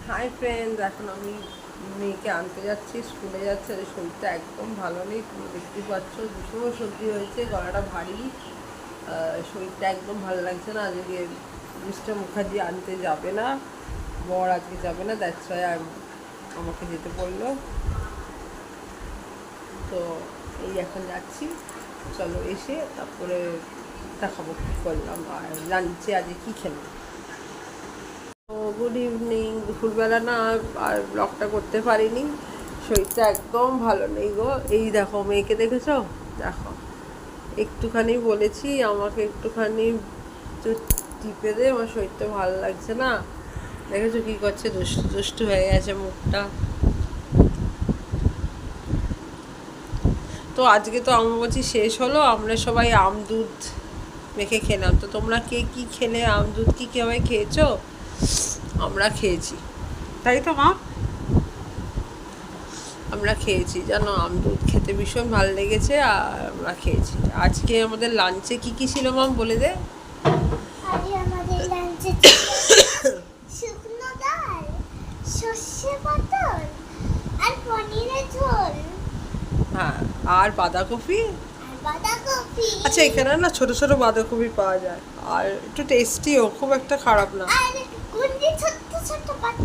Hi friends, এখন আমি মেয়েকে আনতে যাচ্ছি, স্কুলে যাচ্ছে। আর শরীরটা একদম ভালো নেই, তুমি দেখতে পাচ্ছ ভীষণ সর্দি হয়েছে, গলাটা ভারী, শরীরটা একদম ভালো লাগছে না। আজকে মিস্টার মুখার্জি আনতে যাবে না, বর আজকে যাবে না, দ্যাটস ওয়াই আমাকে যেতে বললো। তো এই এখন যাচ্ছি, চলো এসে তারপরে দেখাবো কী করলাম আর লাঞ্চে আজকে কী খেলাম। Good evening. দুপুরবেলা না আর ব্লগটা করতে পারিনি, শরীরটা একদম ভালো নেই গো। এই দেখো মেয়েকে দেখেছো, দেখো একটুখানি বলেছি আমাকে একটুখানি টিপে দে, আমার শরীরটা ভালো লাগছে না। দেখেছো কী করছে, দুষ্টু দুষ্টু হয়ে গেছে মুখটা। তো আজকে তো অম্বুবাচী শেষ হলো, আমরা সবাই আম দুধ মেখে খেলাম। তো তোমরা কে কী খেলে, আম দুধ কী কীভাবে খেয়েছো? আমরা খেয়েছি, তাই তো মা? আমরা খেয়েছি জানো, আম দুধ খেতে ভীষণ ভালো লেগেছে আর আমরা খেয়েছি। আজকে আমাদের লাঞ্চে কি কি ছিল মাম বলে দে। আজকে আমাদের লাঞ্চে শুকনো ডাল, সর্ষে পটল আর পনিরের ঝোল। হ্যাঁ, আর বাঁধাকপি। আর বাঁধাকপি। আচ্ছা, এখানে না ছোট ছোট বাঁধাকপি পাওয়া যায় আর একটু টেস্টিও, খুব একটা খারাপ না। আর গুন্ডি ছোট্ট ছোট্ট